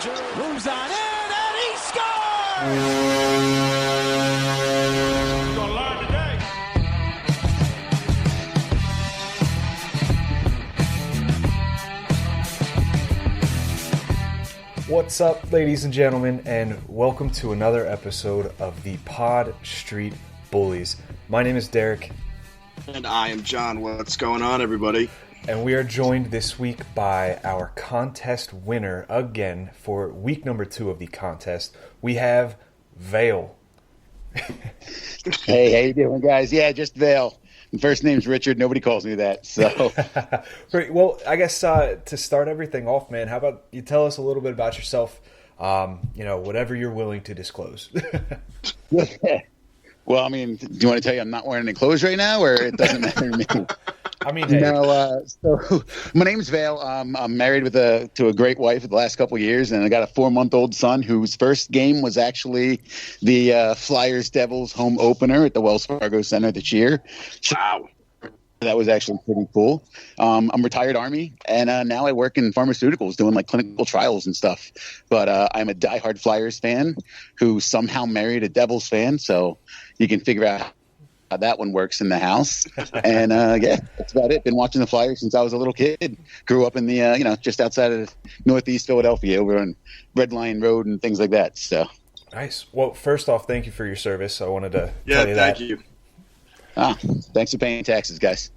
Moves on in, and he scores! He's gonna learn today. What's up, ladies and gentlemen, and welcome to another episode of the Pod Street Bullies. My name is Derek. And I am John. What's going on, everybody? And we are joined this week by our contest winner again for week number 2 of the contest. We have Vail. Hey, how you doing, guys? Yeah, just Vail. My first name's Richard. Nobody calls me that. So, Great. Well, I guess to start everything off, man, how about you tell us a little bit about yourself? Whatever you're willing to disclose. Well, I mean, do you want to tell you I'm not wearing any clothes right now, or it doesn't matter to me? I mean, hey. So my name's Vail. I'm married to a great wife for the last couple of years, and I got a 4-month-old son whose first game was actually the Flyers Devils home opener at the Wells Fargo Center this year. Wow. That was actually pretty cool. I'm retired Army, and now I work in pharmaceuticals doing like clinical trials and stuff. But I'm a diehard Flyers fan who somehow married a Devils fan, so you can figure out how that one works in the house. And yeah, that's about it. Been watching the Flyers since I was a little kid. Grew up in the just outside of Northeast Philadelphia, over on Red Lion Road and things like that. So Nice. Well, first off, thank you for your service. I wanted to tell you that. Thank you. Thanks for paying taxes, guys.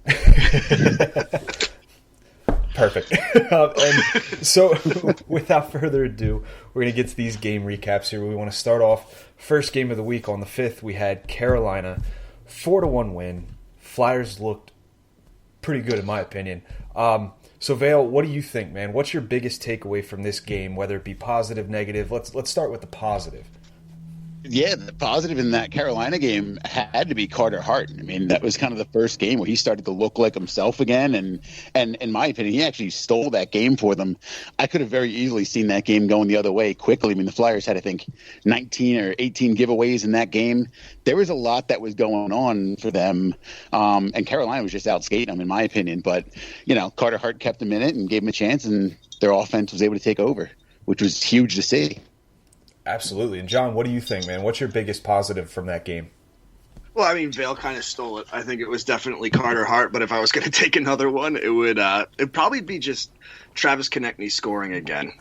Perfect. And so, without further ado, we're going to get to these game recaps here. We want to start off first game of the week on the 5th. We had Carolina, 4-1 win. Flyers looked pretty good, in my opinion. So, Vail, what do you think, man? What's your biggest takeaway from this game, whether it be positive, negative? Let's start with the positive. Yeah, the positive in that Carolina game had to be Carter Hart. I mean, that was kind of the first game where he started to look like himself again. And in my opinion, he actually stole that game for them. I could have very easily seen that game going the other way quickly. I mean, the Flyers had, I think, 19 or 18 giveaways in that game. There was a lot that was going on for them. And Carolina was just outskating them, in my opinion. But, Carter Hart kept them in it and gave them a chance, and their offense was able to take over, which was huge to see. Absolutely. And John, what do you think, man? What's your biggest positive from that game? Well, I mean, Vail kind of stole it. I think it was definitely Carter Hart, but if I was going to take another one, it'd probably be just Travis Konechny scoring again.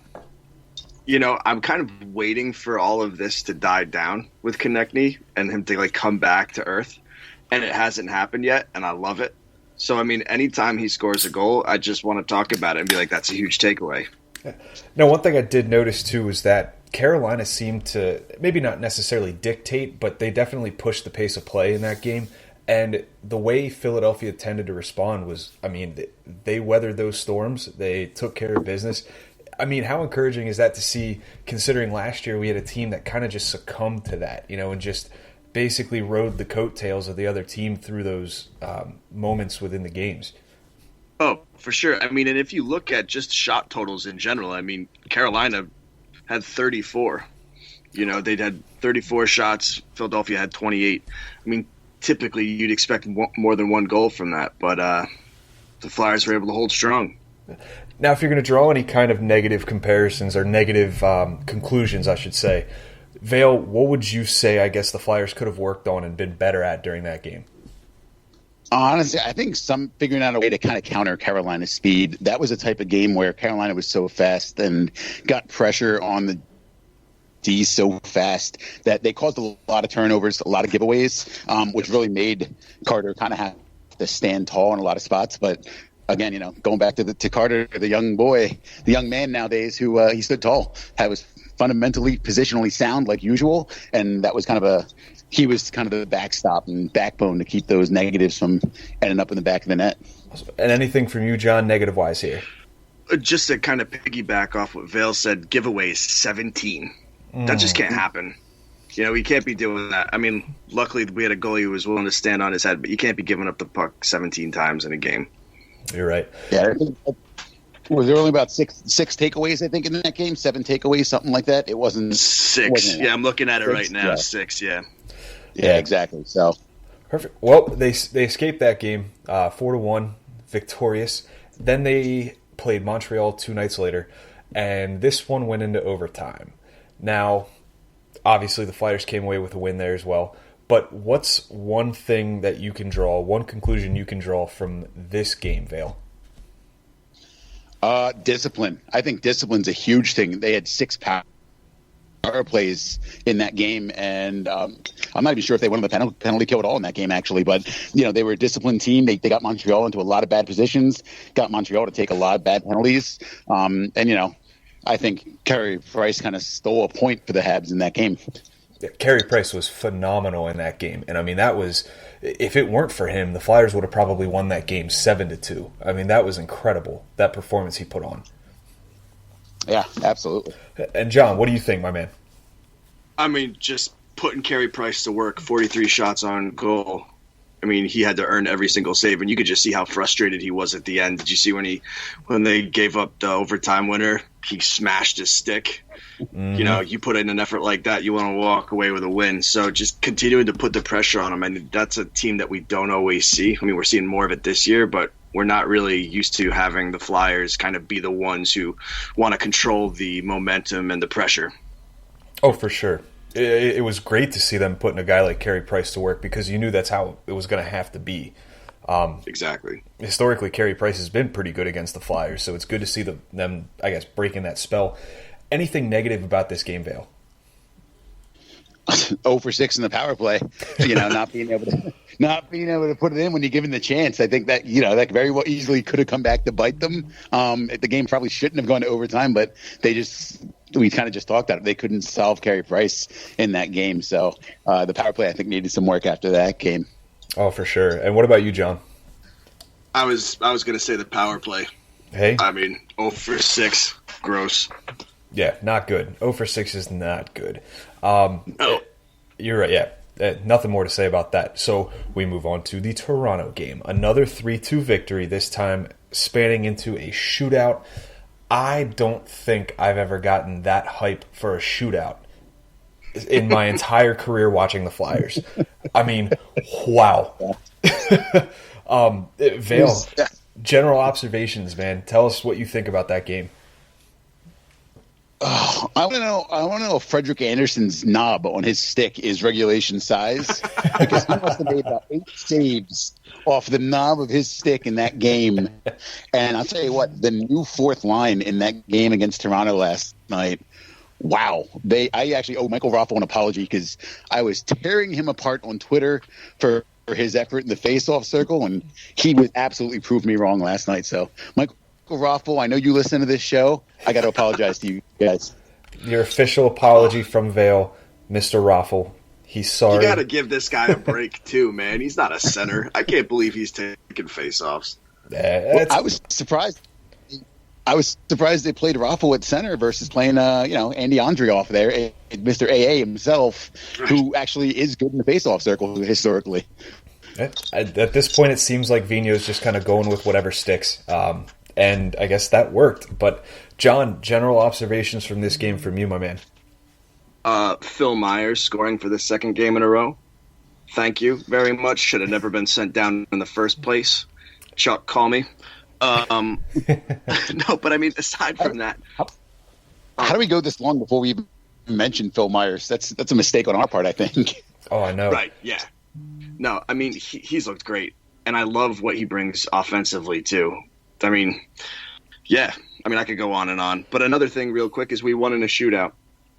I'm kind of waiting for all of this to die down with Konechny and him to come back to earth, and it hasn't happened yet, and I love it. So, I mean, anytime he scores a goal, I just want to talk about it and be like, that's a huge takeaway. Now, one thing I did notice, too, is that Carolina seemed to maybe not necessarily dictate, but they definitely pushed the pace of play in that game. And the way Philadelphia tended to respond was, I mean, they weathered those storms. They took care of business. I mean, how encouraging is that to see, considering last year we had a team that kind of just succumbed to that, and just basically rode the coattails of the other team through those moments within the games. Oh, for sure. I mean, and if you look at just shot totals in general, I mean, Carolina had 34. They'd had 34 shots. Philadelphia had 28. I mean, typically you'd expect more than one goal from that, but the Flyers were able to hold strong. Now, if you're going to draw any kind of negative comparisons or negative conclusions, I should say, Vail, what would you say, I guess, the Flyers could have worked on and been better at during that game? Honestly, I think figuring out a way to kind of counter Carolina's speed. That was a type of game where Carolina was so fast and got pressure on the D so fast that they caused a lot of turnovers, a lot of giveaways, which really made Carter kind of have to stand tall in a lot of spots. But again, going back to Carter, the young man nowadays who he stood tall, was fundamentally positionally sound like usual, and that was he was kind of the backstop and backbone to keep those negatives from ending up in the back of the net. And anything from you, John, negative-wise here? Just to kind of piggyback off what Vail said, giveaways 17. That just can't happen. We can't be doing that. I mean, luckily we had a goalie who was willing to stand on his head, but you can't be giving up the puck 17 times in a game. You're right. Yeah, I think was there only about six takeaways, I think, in that game? 7 takeaways, something like that? It wasn't 6. Yeah, I'm looking at it right now. Yeah. 6, yeah. Yeah, exactly. So perfect. Well, they escaped that game, 4-1, victorious. Then they played Montreal 2 nights later. and this one went into overtime. Now, obviously the Flyers came away with a win there as well, but what's one thing that you can draw, one conclusion you can draw from this game, Vail? Discipline. I think discipline's a huge thing. They had 6 power plays in that game, and I'm not even sure if they won the penalty kill at all in that game, actually. But they were a disciplined team. They got Montreal into a lot of bad positions, got Montreal to take a lot of bad penalties, and I think Carey Price kind of stole a point for the Habs in that game. Yeah, Carey Price was phenomenal in that game, and I mean that was, if it weren't for him, the Flyers would have probably won that game 7-2. I mean that was incredible, that performance he put on. Yeah, absolutely. And John, what do you think, my man? I mean, just putting Carey Price to work, 43 shots on goal. I mean, he had to earn every single save, and you could just see how frustrated he was at the end. Did you see when they gave up the overtime winner? He smashed his stick. Mm-hmm. You put in an effort like that, you want to walk away with a win. So just continuing to put the pressure on him. And that's a team that we don't always see. I mean, we're seeing more of it this year, but we're not really used to having the Flyers kind of be the ones who want to control the momentum and the pressure. Oh, for sure. It was great to see them putting a guy like Carey Price to work because you knew that's how it was going to have to be. Exactly. Historically, Carey Price has been pretty good against the Flyers, so it's good to see them, I guess, breaking that spell. Anything negative about this game, Vail? 0 for 6 in the power play. Not being able to put it in when you're given the chance. I think that that very well easily could have come back to bite them. The game probably shouldn't have gone to overtime, but we kind of just talked about it. They couldn't solve Carey Price in that game, so the power play I think needed some work after that game. Oh, for sure. And what about you, John? I was going to say the power play. Hey, I mean, 0 for 6, gross. Yeah, not good. 0 for 6 is not good. No. You're right, yeah. Nothing more to say about that. So we move on to the Toronto game. Another 3-2 victory, this time spanning into a shootout. I don't think I've ever gotten that hype for a shootout in my entire career watching the Flyers. I mean, wow. Vail, general observations, man. Tell us what you think about that game. Oh, I want to know if Frederick Anderson's knob on his stick is regulation size, because he must have made about 8 saves off the knob of his stick in that game. And I'll tell you what, the new 4th line in that game against Toronto last night, wow. I actually owe Michael Raffo an apology because I was tearing him apart on Twitter for his effort in the face-off circle, and he would absolutely prove me wrong last night. So, Michael Raffo, I know you listen to this show. I got to apologize to you guys. Your official apology from Vail, Mr. Raffle. He's sorry. You got to give this guy a break too, man. He's not a center. I can't believe he's taking face-offs. Well, I was surprised. They played Raffle at center versus playing, Andy Andrioff there, Mr. AA himself, who actually is good in the face-off circle historically. At this point, it seems like Vigneault's just kind of going with whatever sticks. And I guess that worked. But, John, general observations from this game from you, my man. Phil Myers scoring for the 2nd game in a row. Thank you very much. Should have never been sent down in the first place. Chuck, call me. No, but I mean, aside from that. How do we go this long before we mention Phil Myers? That's a mistake on our part, I think. Oh, I know. Right, yeah. No, I mean, he's looked great. And I love what he brings offensively, too. I mean, yeah. I mean, I could go on and on. But another thing real quick is we won in a shootout.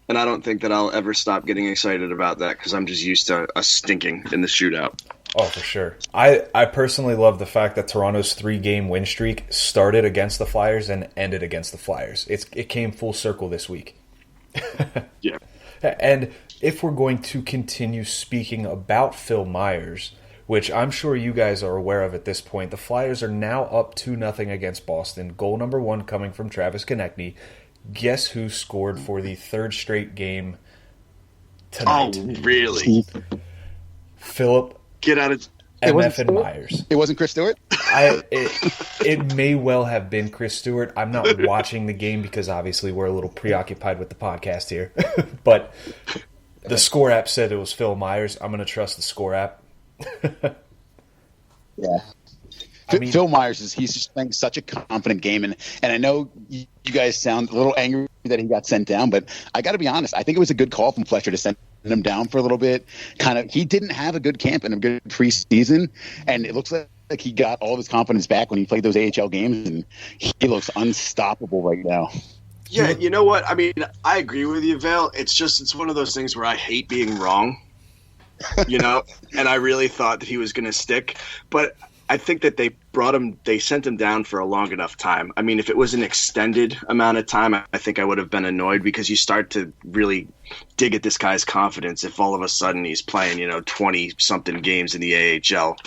And I don't think that I'll ever stop getting excited about that because I'm just used to us stinking in the shootout. Oh, for sure. I personally love the fact that Toronto's 3-game win streak started against the Flyers and ended against the Flyers. It came full circle this week. Yeah. And if we're going to continue speaking about Phil Myers, which I'm sure you guys are aware of at this point, the Flyers are now up 2-0 against Boston. Goal number 1 coming from Travis Konechny. Guess who scored for the 3rd straight game tonight? Oh, really? Philip Get out of MF and Myers. It wasn't Chris Stewart? It may well have been Chris Stewart. I'm not watching the game because obviously we're a little preoccupied with the podcast here. But the score app said it was Phil Myers. I'm going to trust the score app. Yeah. Phil Myers he's just playing such a confident game, and I know you guys sound a little angry that he got sent down, but I got to be honest, I think it was a good call from Fletcher to send him down for a little bit. He didn't have a good camp and a good preseason, and it looks like he got all of his confidence back when he played those AHL games, and he looks unstoppable right now. Yeah, you know what? I mean, I agree with you, Vail. It's one of those things where I hate being wrong, and I really thought that he was going to stick. But I think that they sent him down for a long enough time. I mean, if it was an extended amount of time, I think I would have been annoyed, because you start to really dig at this guy's confidence if all of a sudden he's playing, 20-something games in the AHL.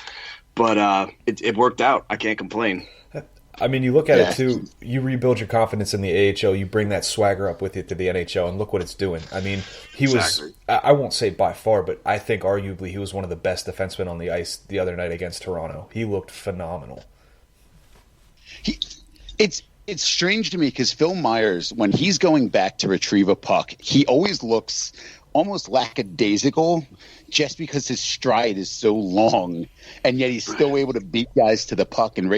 But it worked out. I can't complain. I mean, you look at it too, you rebuild your confidence in the AHL, you bring that swagger up with you to the NHL, and look what it's doing. I mean, he was, I won't say by far, but I think arguably he was one of the best defensemen on the ice the other night against Toronto. He looked phenomenal. It's strange to me because Phil Myers, when he's going back to retrieve a puck, he always looks almost lackadaisical just because his stride is so long, and yet he's still able to beat guys to the puck and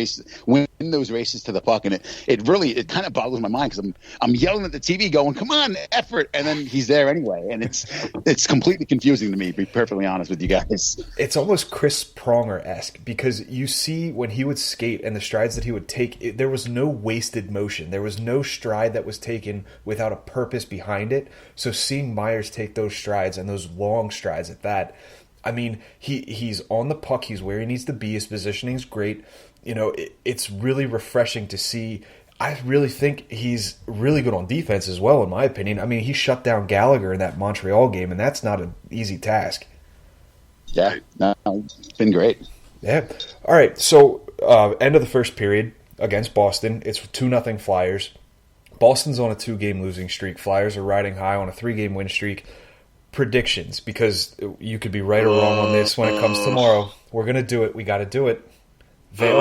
win those races to the puck. And it kind of boggles my mind, because I'm yelling at the TV going, come on, effort, and then he's there anyway. And it's completely confusing to me, to be perfectly honest with you guys. It's almost Chris Pronger-esque, because you see when he would skate and the strides that he would take, there was no wasted motion. There was no stride that was taken without a purpose behind it. So seeing Myers take those strides, and those long strides at that, I mean, he's on the puck. He's where he needs to be. His positioning's great. It's really refreshing to see. I really think he's really good on defense as well, in my opinion. I mean, he shut down Gallagher in that Montreal game, and that's not an easy task. Yeah, no, it's been great. Yeah. All right, so end of the first period against Boston. It's 2-0 Flyers. Boston's on a 2-game losing streak. Flyers are riding high on a 3-game win streak. Predictions, because you could be right or wrong on this when it comes tomorrow. We're going to do it. We got to do it. Vail?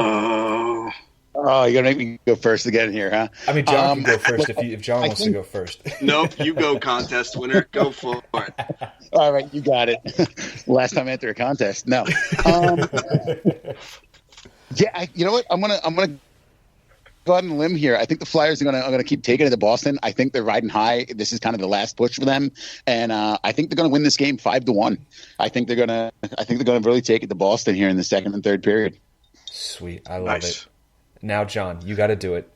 Oh, you're going to make me go first again here, huh? I mean, John can go first if John wants to go first. Nope, you go, contest winner. Go for it. All right, you got it. Last time I entered a contest. No. Yeah, you know what? I'm gonna go out on a limb here. I think the Flyers are gonna keep taking it to Boston. I think they're riding high. This is kind of the last push for them, and I think they're gonna win this game 5-1. I think they're gonna really take it to Boston here in the second and third period. Sweet, I love it. Now, John, you got to do it.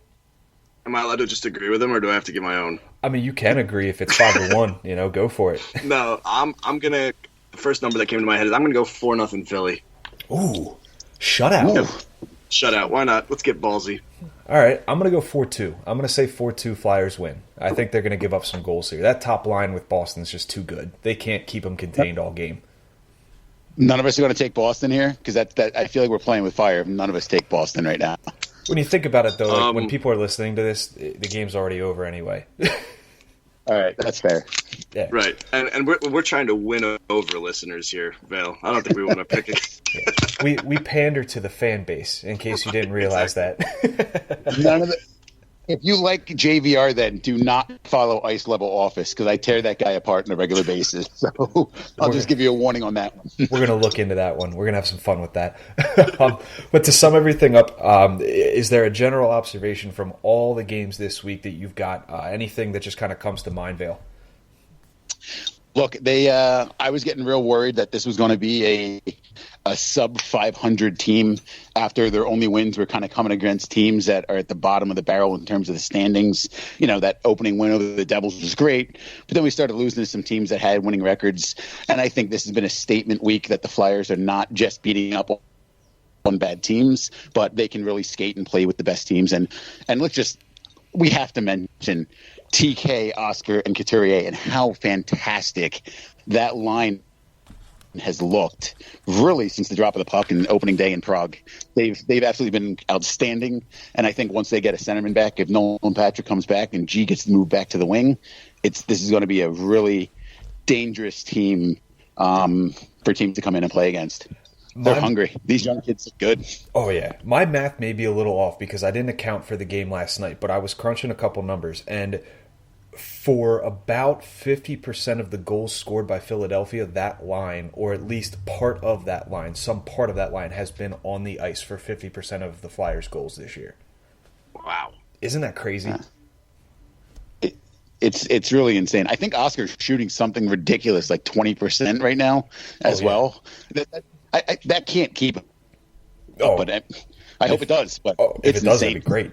Am I allowed to just agree with him, or do I have to give my own? I mean, you can agree if it's 5-1. Go for it. No, I'm gonna. The first number that came to my head is I'm gonna go 4-0 Philly. Ooh, shutout. Yep. Shutout. Why not? Let's get ballsy. All right, I'm going to go 4-2. I'm going to say 4-2 Flyers win. I think they're going to give up some goals here. That top line with Boston is just too good. They can't keep them contained all game. None of us are going to take Boston here, because that I feel like we're playing with fire. None of us take Boston right now. When you think about it, though, when people are listening to this, the game's already over anyway. All right, that's fair. Yeah. Right, and we're trying to win over listeners here, Vail. I don't think we want to pick it. Yeah. We pander to the fan base, in case you didn't realize that. None of the. If you like JVR, then do not follow Ice Level Office, because I tear that guy apart on a regular basis. So I'll just give you a warning on that one. We're going to look into that one. We're going to have some fun with that. But to sum everything up, is there a general observation from all the games this week that you've got? Anything that just kind of comes to mind, Vail? Look, I was getting real worried that this was going to be a sub 500 team after their only wins were kind of coming against teams that are at the bottom of the barrel in terms of the standings. That opening win over the Devils was great, but then we started losing to some teams that had winning records. And I think this has been a statement week that the Flyers are not just beating up on bad teams, but they can really skate and play with the best teams. And we have to mention TK, Oscar, and Couturier, and how fantastic that line has looked really since the drop of the puck in opening day in Prague. They've absolutely been outstanding, and I think once they get a centerman back, if Nolan Patrick comes back and G gets to move back to the wing, this is going to be a really dangerous team for teams to come in and play against. They're hungry. These young kids are good. Oh, yeah. My math may be a little off because I didn't account for the game last night, but I was crunching a couple numbers, and for about 50% of the goals scored by Philadelphia, that line, or at least part of that line, some part of that line has been on the ice for 50% of the Flyers' goals this year. Wow. Isn't that crazy? It's really insane. I think Oscar's shooting something ridiculous, like 20% right now as well. That can't keep up, but I hope it does. But if it's it does, insane. that'd be great.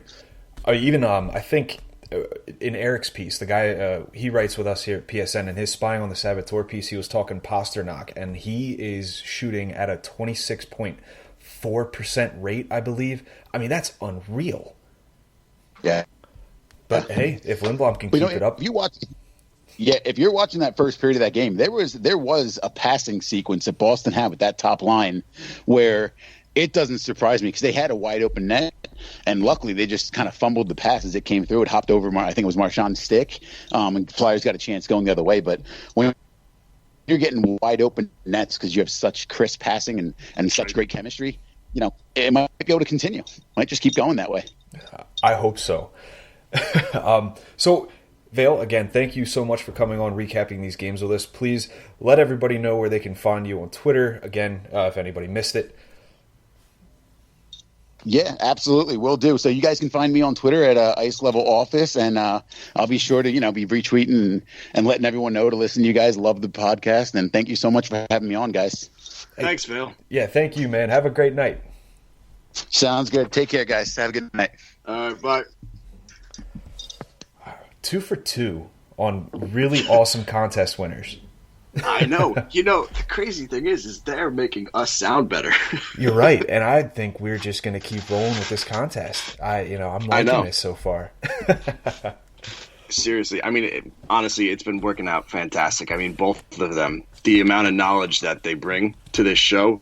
Even I think in Eric's piece, the guy he writes with us here at PSN, and his Spying on the Saboteur piece, he was talking Pasternak, and he is shooting at a 26.4% rate, I believe. I mean, that's unreal. Yeah. But hey, if Lindblom can keep it up, if you're watching that first period of that game, there was a passing sequence that Boston had with that top line where it doesn't surprise me because they had a wide open net, and luckily they just kind of fumbled the pass as it came through. It hopped over, I think it was Marchand's stick, and Flyers got a chance going the other way. But when you're getting wide open nets because you have such crisp passing and such great chemistry, it might be able to continue. Might just keep going that way. I hope so. So, Vail, again, thank you so much for coming on, recapping these games with us. Please let everybody know where they can find you on Twitter, again, if anybody missed it. Yeah, absolutely. Will do. So you guys can find me on Twitter at Ice Level Office, and I'll be sure to, be retweeting and letting everyone know to listen to you guys. Love the podcast, and thank you so much for having me on, guys. Thanks, Phil. Yeah, thank you, man. Have a great night. Sounds good. Take care, guys. Have a good night. All right, bye. 2 for 2 on really awesome contest winners. I know. The crazy thing is they're making us sound better. You're right, and I think we're just going to keep rolling with this contest. I'm liking this so far. Seriously, I mean, honestly, it's been working out fantastic. I mean, both of them, the amount of knowledge that they bring to this show,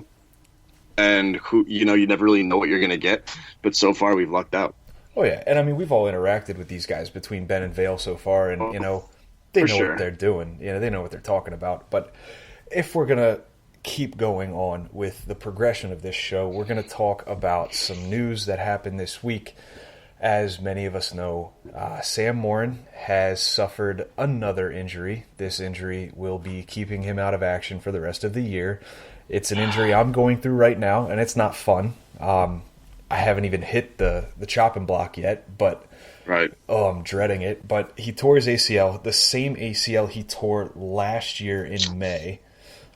and who you never really know what you're going to get, but so far we've lucked out. Oh yeah, and I mean, we've all interacted with these guys between Ben and Vail so far, and they know what they're doing. They know what they're talking about. But if we're gonna keep going on with the progression of this show, we're gonna talk about some news that happened this week. As many of us know, Sam Morin has suffered another injury. This injury will be keeping him out of action for the rest of the year. It's an injury I'm going through right now, and it's not fun. I haven't even hit the chopping block yet, but right. I'm dreading it. But he tore his ACL, the same ACL he tore last year in May,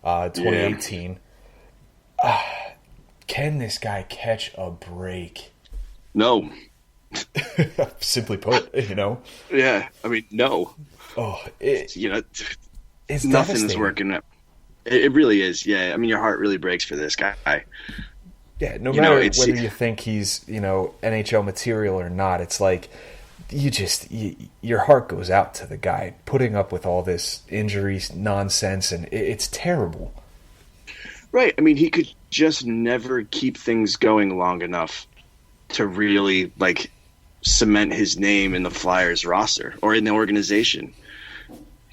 2018. Yeah. Can this guy catch a break? No. Simply put, Yeah, I mean, no. Oh, it's nothing is working. It really is. Yeah, I mean, your heart really breaks for this guy. Yeah, no matter whether you think he's, NHL material or not, it's like your heart goes out to the guy putting up with all this injuries nonsense, and it's terrible. Right. I mean, he could just never keep things going long enough to really, cement his name in the Flyers roster or in the organization.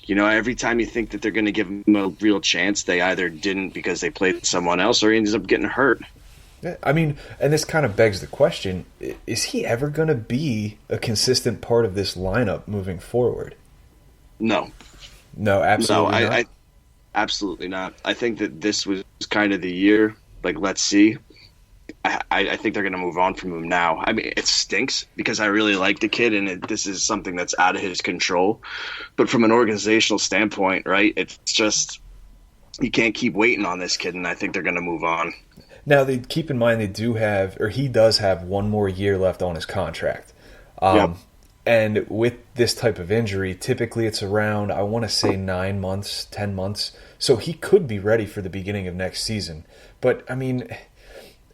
Every time you think that they're going to give him a real chance, they either didn't because they played someone else or he ends up getting hurt. Yeah, I mean, and this kind of begs the question, is he ever going to be a consistent part of this lineup moving forward? No. No, absolutely not. Absolutely not. I think that this was kind of the year, let's see. I think they're going to move on from him now. I mean, it stinks because I really like the kid, and this is something that's out of his control. But from an organizational standpoint, right, it's just you can't keep waiting on this kid, and I think they're going to move on. Now, keep in mind he does have one more year left on his contract. Yep. And with this type of injury, typically it's around, I want to say 9 months, 10 months. So he could be ready for the beginning of next season. But, I mean,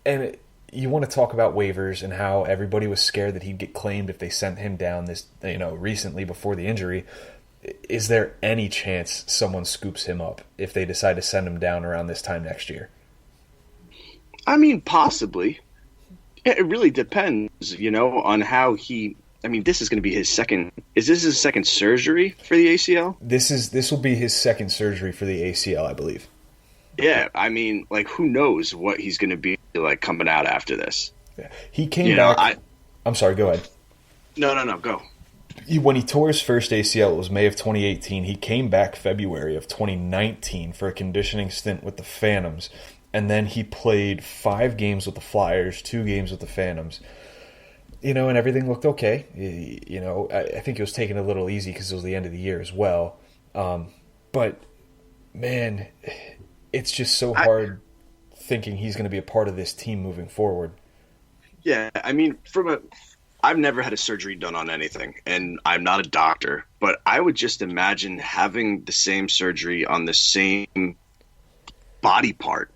and you want to talk about waivers and how everybody was scared that he'd get claimed if they sent him down recently before the injury. Is there any chance someone scoops him up if they decide to send him down around this time next year? I mean, possibly. It really depends, on how he. I mean, this is going to be his second. Is this his second surgery for the ACL? This will be his second surgery for the ACL, I believe. Yeah, I mean, who knows what he's going to be coming out after this? Yeah. He came back. I'm sorry. Go ahead. No, go. when he tore his first ACL, it was May of 2018. He came back February of 2019 for a conditioning stint with the Phantoms, and then he played 5 games with the Flyers, 2 games with the Phantoms. And everything looked okay. I think it was taking a little easy because it was the end of the year as well. But, man, it's just so hard thinking he's going to be a part of this team moving forward. Yeah, I mean, I've never had a surgery done on anything, and I'm not a doctor, but I would just imagine having the same surgery on the same body part.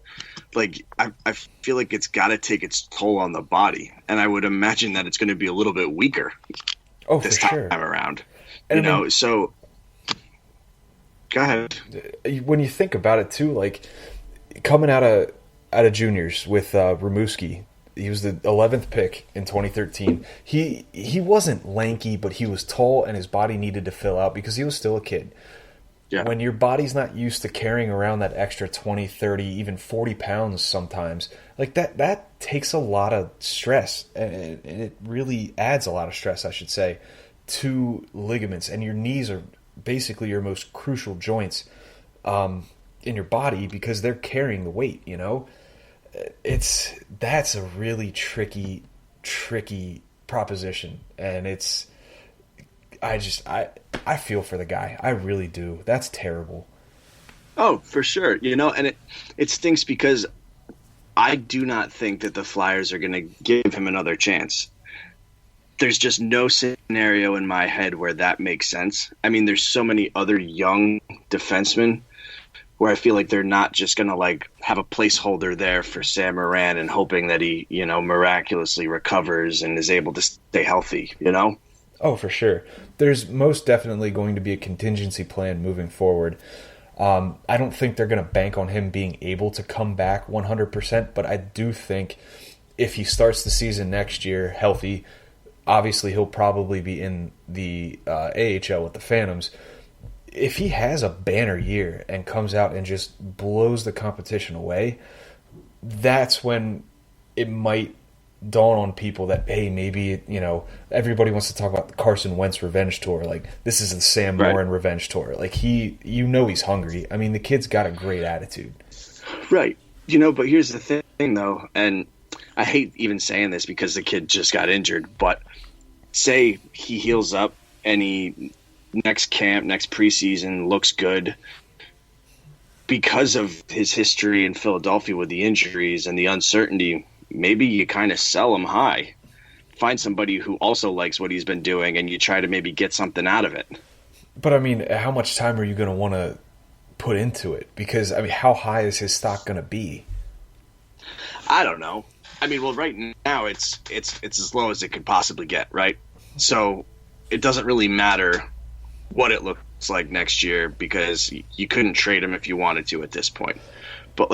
Like, I feel like it's got to take its toll on the body, and I would imagine that it's going to be a little bit weaker this time around. And so go ahead. When you think about it, too, like, coming out of juniors with Rimouski, he was the 11th pick in 2013. He wasn't lanky, but he was tall, and his body needed to fill out because he was still a kid. Yeah. When your body's not used to carrying around that extra 20, 30, even 40 pounds sometimes, like that takes a lot of stress, and it really adds a lot of stress, I should say, to ligaments. And your knees are basically your most crucial joints in your body because they're carrying the weight, That's a really tricky proposition, and I feel for the guy. I really do. That's terrible. Oh, for sure. And it stinks because I do not think that the Flyers are going to give him another chance. There's just no scenario in my head where that makes sense. I mean, there's so many other young defensemen where I feel like they're not just going to have a placeholder there for Sam Morin and hoping that he, miraculously recovers and is able to stay healthy, Oh, for sure. There's most definitely going to be a contingency plan moving forward. I don't think they're going to bank on him being able to come back 100%, but I do think if he starts the season next year healthy, obviously he'll probably be in the AHL with the Phantoms. If he has a banner year and comes out and just blows the competition away, that's when it might dawn on people that, hey, maybe, everybody wants to talk about the Carson Wentz revenge tour. Like, this is the Sam Morin revenge tour. Like, he's hungry. I mean, the kid's got a great attitude. Right. But here's the thing, though, and I hate even saying this because the kid just got injured, but say he heals up and he next camp, next preseason looks good because of his history in Philadelphia with the injuries and the uncertainty. Maybe you kind of sell him high. Find somebody who also likes what he's been doing, and you try to maybe get something out of it. But, I mean, how much time are you going to want to put into it? Because, I mean, how high is his stock going to be? I don't know. I mean, well, right now it's as low as it could possibly get, right? So it doesn't really matter what it looks like next year because you couldn't trade him if you wanted to at this point. But,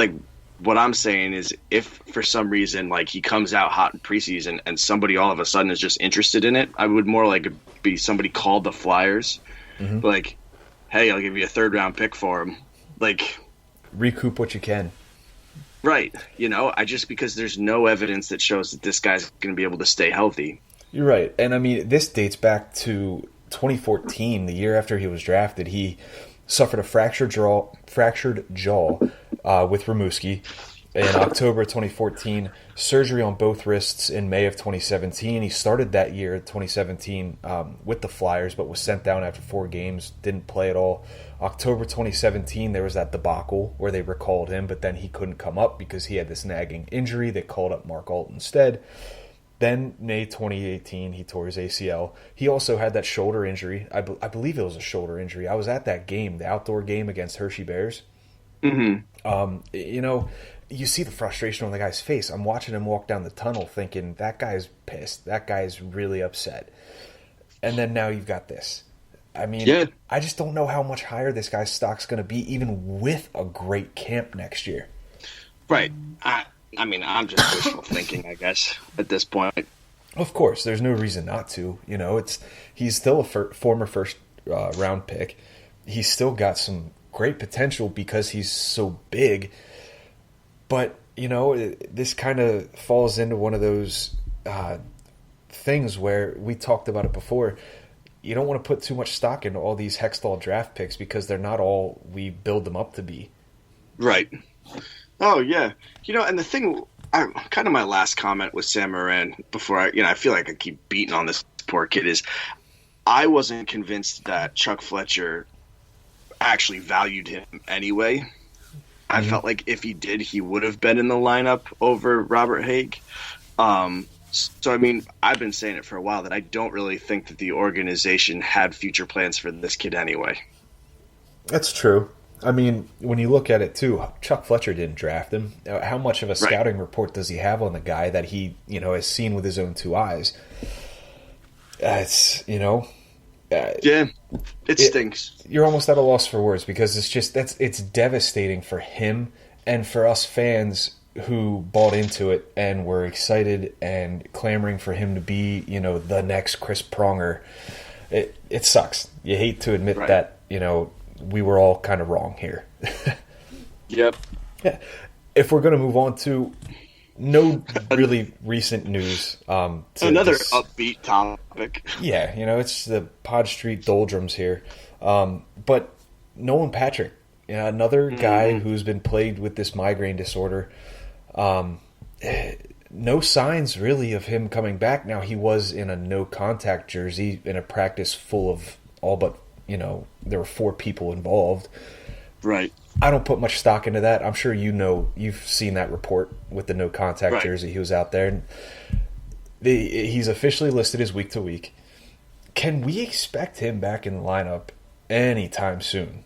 what I'm saying is if for some reason he comes out hot in preseason and somebody all of a sudden is just interested in it, I would more like it be somebody called the Flyers, hey, I'll give you a 3rd round pick for him. Recoup what you can. Right. Because there's no evidence that shows that this guy's going to be able to stay healthy. You're right. And I mean, this dates back to 2014, the year after he was drafted. He suffered a fractured jaw with Rimouski in October 2014, surgery on both wrists in May of 2017. He started that year, 2017, with the Flyers, but was sent down after 4 games, didn't play at all. October 2017, there was that debacle where they recalled him, but then he couldn't come up because he had this nagging injury. They called up Mark Alt instead. Then May 2018, he tore his ACL. He also had that shoulder injury. I believe it was a shoulder injury. I was at that game, the outdoor game against Hershey Bears. Mm-hmm. You see the frustration on the guy's face. I'm watching him walk down the tunnel thinking, that guy's pissed. That guy's really upset. And then now you've got this. I mean, I just don't know how much higher this guy's stock's going to be, even with a great camp next year. Right. I mean, I'm just wishful thinking, I guess, at this point. Of course, there's no reason not to. He's still a former first round pick. He's still got some great potential because he's so big. But, this kind of falls into one of those things where we talked about it before. you don't want to put too much stock into all these Hextall draft picks because they're not all we build them up to be. Right. Oh, yeah. And the thing, kind of my last comment with Sam Morin before I feel like I keep beating on this poor kid is I wasn't convinced that Chuck Fletcher actually valued him anyway. I felt like if he did, he would have been in the lineup over Robert Haig. So, I mean, I've been saying it for a while that I don't really think that the organization had future plans for this kid anyway. That's true. I mean, when you look at it, too, Chuck Fletcher didn't draft him. How much of a scouting report does he have on the guy that he, has seen with his own two eyes? It's, yeah, it stinks. You're almost at a loss for words because it's devastating for him and for us fans who bought into it and were excited and clamoring for him to be, the next Chris Pronger. It sucks. You hate to admit that, we were all kind of wrong here. Yep. Yeah. If we're going to move on to no really recent news. Another upbeat topic. Yeah, it's the Pod Street doldrums here. But Nolan Patrick, another guy who's been plagued with this migraine disorder. No signs really of him coming back. Now, he was in a no-contact jersey in a practice full of all but, there were 4 people involved. Right. I don't put much stock into that. I'm sure you've seen that report with the no-contact jersey. He was out there. And he's officially listed as week to week. Can we expect him back in the lineup anytime soon?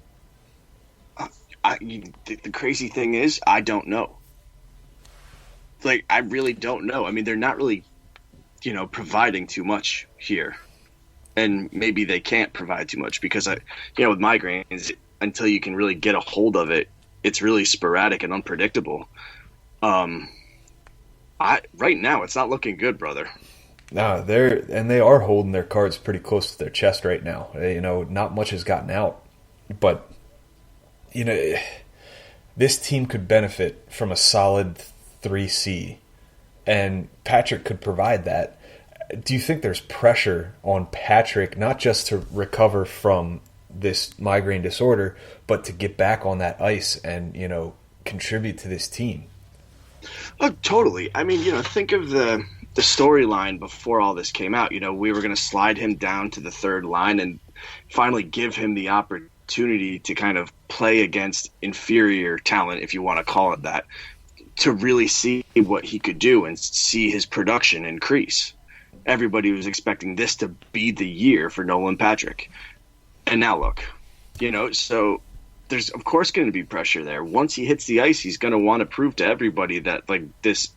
The crazy thing is, I don't know. I really don't know. I mean, they're not really, providing too much here. And maybe they can't provide too much because, with migraines, until you can really get a hold of it, it's really sporadic and unpredictable. Right now, it's not looking good, brother. No, they are holding their cards pretty close to their chest right now. Not much has gotten out. But, this team could benefit from a solid 3C, and Patrick could provide that. Do you think there's pressure on Patrick not just to recover from this migraine disorder, but to get back on that ice and, contribute to this team? Oh, totally. I mean, think of the storyline before all this came out. We were going to slide him down to the third line and finally give him the opportunity to kind of play against inferior talent, if you want to call it that, to really see what he could do and see his production increase. Everybody was expecting this to be the year for Nolan Patrick. And now look, so there's of course going to be pressure there. Once he hits the ice, he's going to want to prove to everybody that this,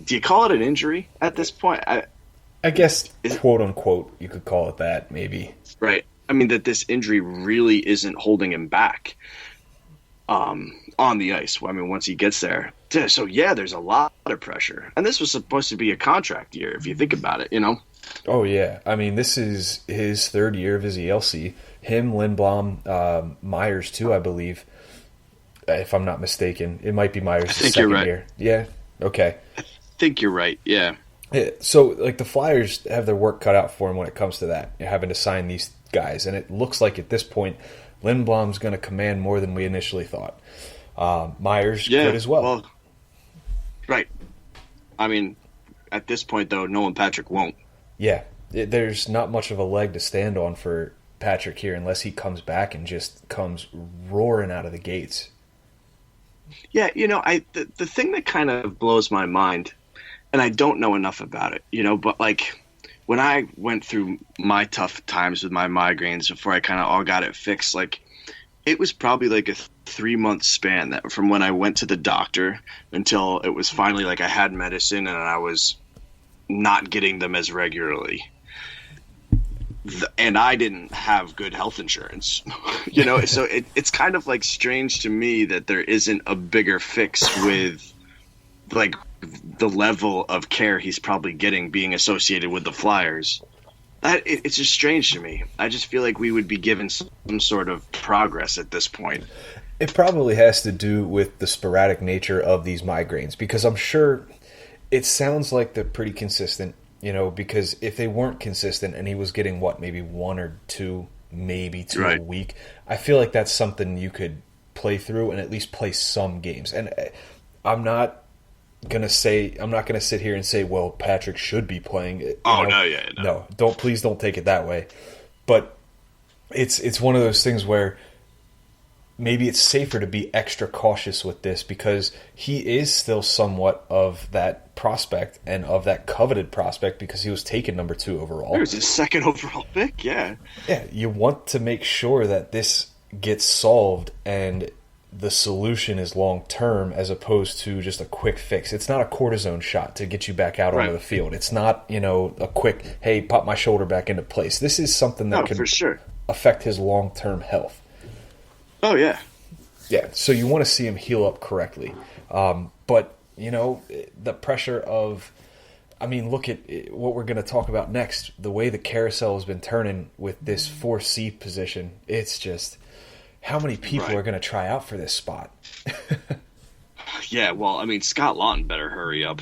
do you call it an injury at this point? I guess, quote unquote, you could call it that maybe. Right. I mean, that this injury really isn't holding him back on the ice. I mean, once he gets there. So, yeah, there's a lot of pressure. And this was supposed to be a contract year, if you think about it, Oh, yeah. I mean, this is his third year of his ELC. Him, Lindblom, Myers, too, I believe, if I'm not mistaken. It might be Myers' second year. Yeah? Okay. I think you're right, yeah. So, the Flyers have their work cut out for him when it comes to that, having to sign these guys. And it looks like at this point, Lindblom's going to command more than we initially thought. Myers could as well. Right. I mean, at this point, though, Nolan Patrick won't. Yeah. There's not much of a leg to stand on for Patrick here unless he comes back and just comes roaring out of the gates. Yeah, the thing that kind of blows my mind, and I don't know enough about it, but when I went through my tough times with my migraines before I kind of all got it fixed, it was probably a 3-month span that from when I went to the doctor until it was finally I had medicine and I was not getting them as regularly. And I didn't have good health insurance, so it's kind of strange to me that there isn't a bigger fix with the level of care he's probably getting being associated with the Flyers. It's just strange to me. I just feel like we would be given some sort of progress at this point. It probably has to do with the sporadic nature of these migraines, because I'm sure it sounds like they're pretty consistent. because if they weren't consistent and he was getting maybe one or two, maybe two a week, I feel like that's something you could play through and at least play some games. And I'm not gonna sit here and say, well, Patrick should be playing. No, please don't take it that way. But it's one of those things where maybe it's safer to be extra cautious with this because he is still somewhat of that prospect and of that coveted prospect because he was taken number 2 overall. He was his second overall pick, yeah. Yeah, you want to make sure that this gets solved and the solution is long-term as opposed to just a quick fix. It's not a cortisone shot to get you back out onto the field. It's not, a quick, hey, pop my shoulder back into place. This is something that can affect his long-term health. Oh, yeah. Yeah, so you want to see him heal up correctly. But, the pressure of, look at what we're going to talk about next. The way the carousel has been turning with this 4C position, it's just, how many people are going to try out for this spot? Yeah, well, Scott Lawton better hurry up.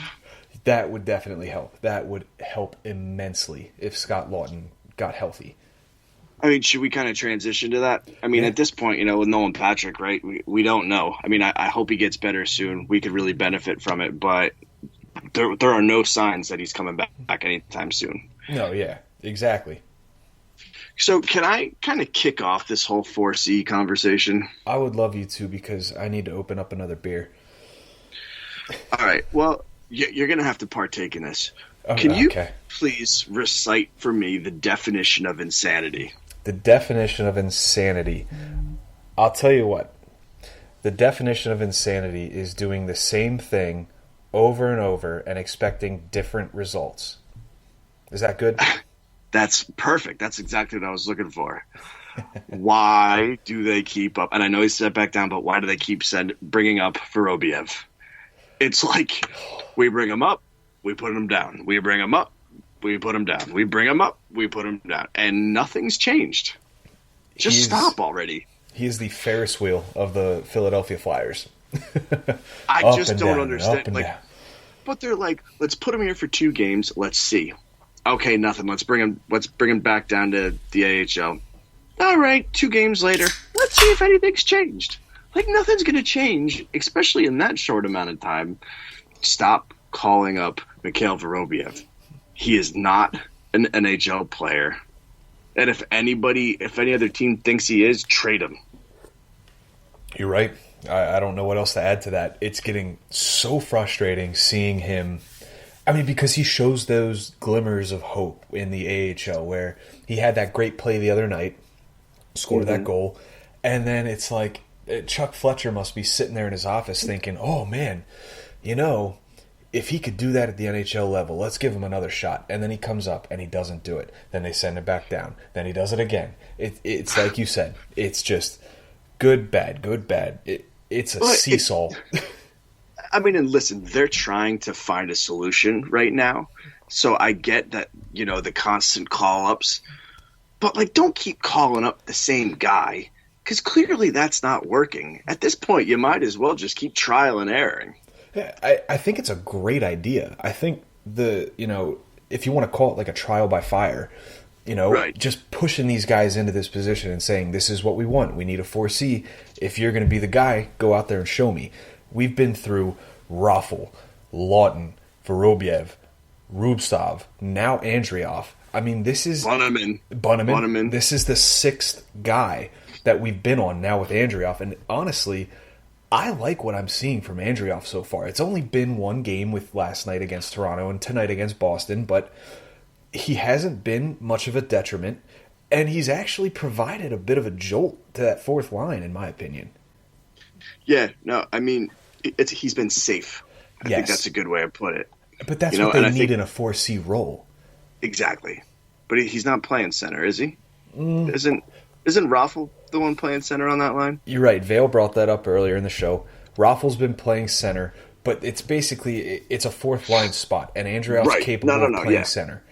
That would definitely help. That would help immensely if Scott Lawton got healthy. Should we kind of transition to that? At this point, with Nolan Patrick, right, we don't know. I hope he gets better soon. We could really benefit from it, but there are no signs that he's coming back anytime soon. No, yeah, exactly. So can I kind of kick off this whole 4C conversation? I would love you to because I need to open up another beer. All right, well, you're going to have to partake in this. Can you please recite for me the definition of insanity? The definition of insanity. I'll tell you what. The definition of insanity is doing the same thing over and over and expecting different results. Is that good? That's perfect. That's exactly what I was looking for. Why do they keep up? And I know he set back down, but why do they keep bringing up Vorobiev? It's like we bring him up, we put him down. We bring him up, we put him down. We bring him up, we put him down. And nothing's changed. Stop already. He is the Ferris wheel of the Philadelphia Flyers. I just don't understand. But they're like, let's put him here for 2 games. Let's see. Okay, nothing. Let's bring him back down to the AHL. All right, 2 games later. Let's see if anything's changed. Nothing's going to change, especially in that short amount of time. Stop calling up Mikhail Vorobiev. He is not an NHL player. And if any other team thinks he is, trade him. You're right. I don't know what else to add to that. It's getting so frustrating seeing him. Because he shows those glimmers of hope in the AHL where he had that great play the other night, scored that goal, and then it's like Chuck Fletcher must be sitting there in his office thinking, oh man, if he could do that at the NHL level, let's give him another shot. And then he comes up and he doesn't do it. Then they send him back down. Then he does it again. It's like you said. It's just good, bad, good, bad. It's a seesaw. And listen, they're trying to find a solution right now. So I get that, the constant call-ups. But, don't keep calling up the same guy. Because clearly that's not working. At this point, you might as well just keep trial and erroring. I think it's a great idea. I think if you want to call it like a trial by fire, just pushing these guys into this position and saying, this is what we want. We need a 4C. If you're going to be the guy, go out there and show me. We've been through Raffl, Lawton, Vorobiev, Rubtsov, now Andreoff. This is Bunnaman. This is the 6th guy that we've been on now with Andreoff. And honestly, I like what I'm seeing from Andreoff so far. It's only been 1 game with last night against Toronto and tonight against Boston, but he hasn't been much of a detriment, and he's actually provided a bit of a jolt to that 4th line, in my opinion. Yeah, no, he's been safe. I think that's a good way to put it. But that's what they need in a 4C role. Exactly. But he's not playing center, is he? Isn't Raffl the one playing center on that line? You're right. Vail brought that up earlier in the show. Raffl's been playing center, but it's basically a 4th line spot, and Andreoff's capable of playing center.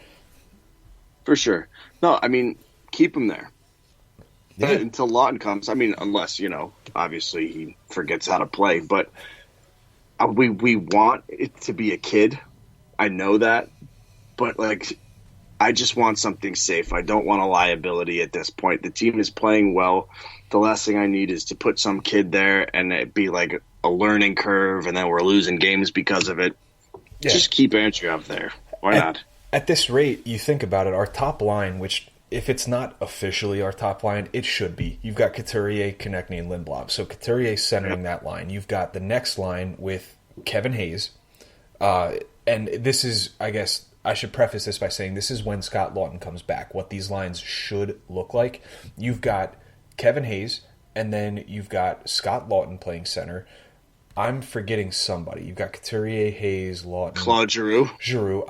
For sure. No, keep him there. Until Lawton comes. Unless, obviously he forgets how to play. But we want it to be a kid. I know that. but like I just want something safe. I don't want a liability at this point. The team is playing well. The last thing I need is to put some kid there and it be like a learning curve, and then we're losing games because of it. Yeah. Just keep Andrew there. Why not? At this rate, you think about it, our top line, which if it's not officially our top line, it should be. You've got Couturier, Konechny, and Lindblom. So Couturier centering that line. You've got the next line with Kevin Hayes. And this is, I guess, I should preface this by saying this is when Scott Laughton comes back, what these lines should look like. You've got Kevin Hayes, and then you've got Scott Laughton playing center. I'm forgetting somebody. You've got Couturier, Hayes, Laughton. Claude Giroux. Giroux.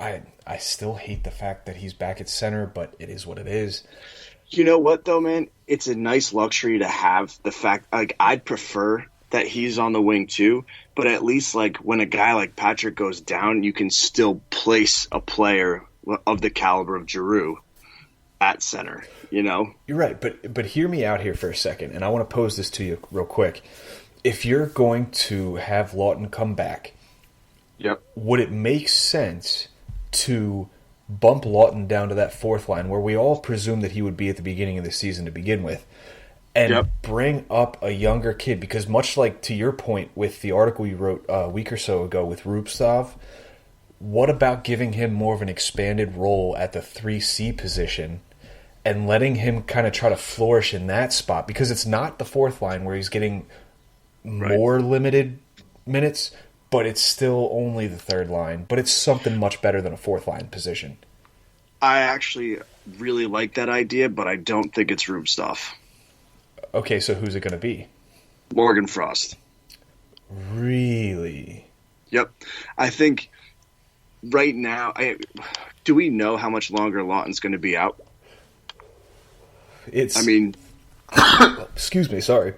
I still hate the fact that he's back at center, but it is what it is. You know what, though, man? It's a nice luxury to have the fact, like, I'd prefer that he's on the wing too, but at least like when a guy like Patrick goes down, you can still place a player of the caliber of Giroux at center, you know? You're right, but hear me out here for a second, and I want to pose this to you real quick. If you're going to have Laughton come back, yep, would it make sense to bump Laughton down to that fourth line where we all presume that he would be at the beginning of the season to begin with, and bring up a younger kid? Because much like to your point with the article you wrote a week or so ago with Rubtsov, what about giving him more of an expanded role at the 3C position and letting him kind of try to flourish in that spot? Because it's not the fourth line where he's getting more limited minutes, but it's still only the third line. But it's something much better than a fourth line position. I actually really like that idea, but I don't think it's Rubtsov. Okay, so who's it going to be? Morgan Frost. Really? Yep. I think right now, do we know how much longer Laughton's going to be out? Excuse me, sorry.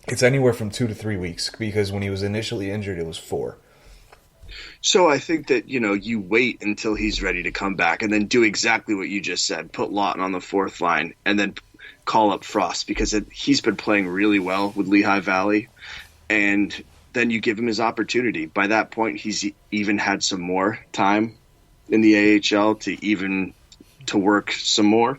It's anywhere from 2 to 3 weeks, because when he was initially injured, it was 4. So I think that, you wait until he's ready to come back and then do exactly what you just said. Put Laughton on the fourth line and then call up Frost, because he's been playing really well with Lehigh Valley, and then you give him his opportunity. By that point, he's even had some more time in the AHL to work some more.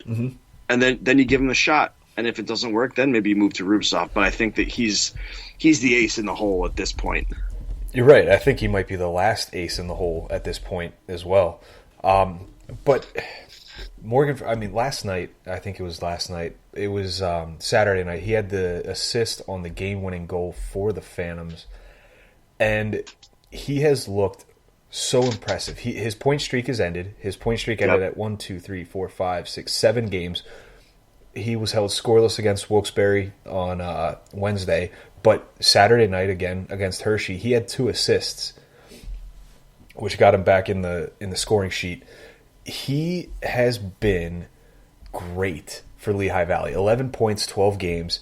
Mm-hmm. And then you give him a shot. And if it doesn't work, then maybe you move to Rubtsov. But I think that he's the ace in the hole at this point. You're right. I think he might be the last ace in the hole at this point as well. But Morgan, last night, it was Saturday night, he had the assist on the game-winning goal for the Phantoms. And he has looked so impressive. His point streak has ended. His point streak ended at 1, 2, 3, 4, 5, 6, 7 games. He was held scoreless against Wilkes-Barre on Wednesday, but Saturday night again against Hershey, he had 2 assists, which got him back in the scoring sheet. He has been great for Lehigh Valley. 11 points, 12 games.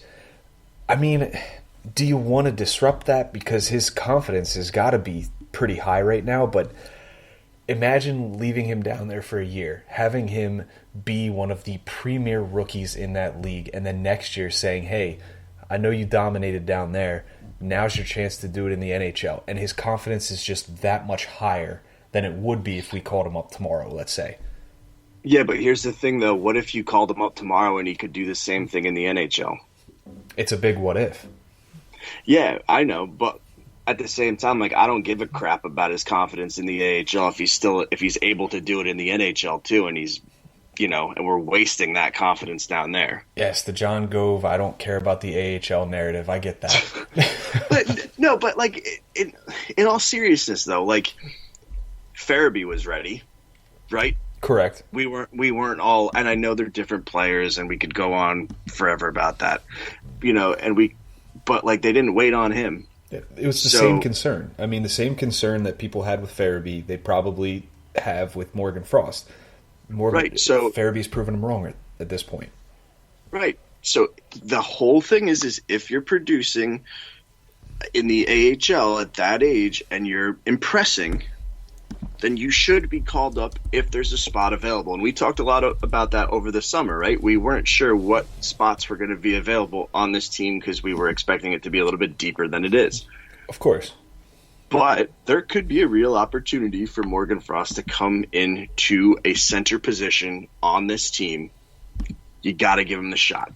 Do you want to disrupt that? Because his confidence has got to be pretty high right now, but imagine leaving him down there for a year, having him be one of the premier rookies in that league, and then next year saying, hey, I know you dominated down there. Now's your chance to do it in the NHL. And his confidence is just that much higher than it would be if we called him up tomorrow, let's say. Yeah, but here's the thing, though. What if you called him up tomorrow and he could do the same thing in the NHL? It's a big what if. Yeah, I know, but at the same time, I don't give a crap about his confidence in the AHL if he's able to do it in the NHL too, and he's, and we're wasting that confidence down there. Yes, the John Gove, I don't care about the AHL narrative. I get that. but in all seriousness though, Farabee was ready, right? Correct. We weren't all, and I know they're different players, and we could go on forever about that, but they didn't wait on him. It was the same concern. The same concern that people had with Farabee, they probably have with Morgan Frost. Right. So Farabee's proven him wrong at this point. Right. So the whole thing is if you're producing in the AHL at that age and you're impressing, then you should be called up if there's a spot available. And we talked a lot about that over the summer, right? We weren't sure what spots were going to be available on this team because we were expecting it to be a little bit deeper than it is. Of course. But there could be a real opportunity for Morgan Frost to come into a center position on this team. You got to give him the shot.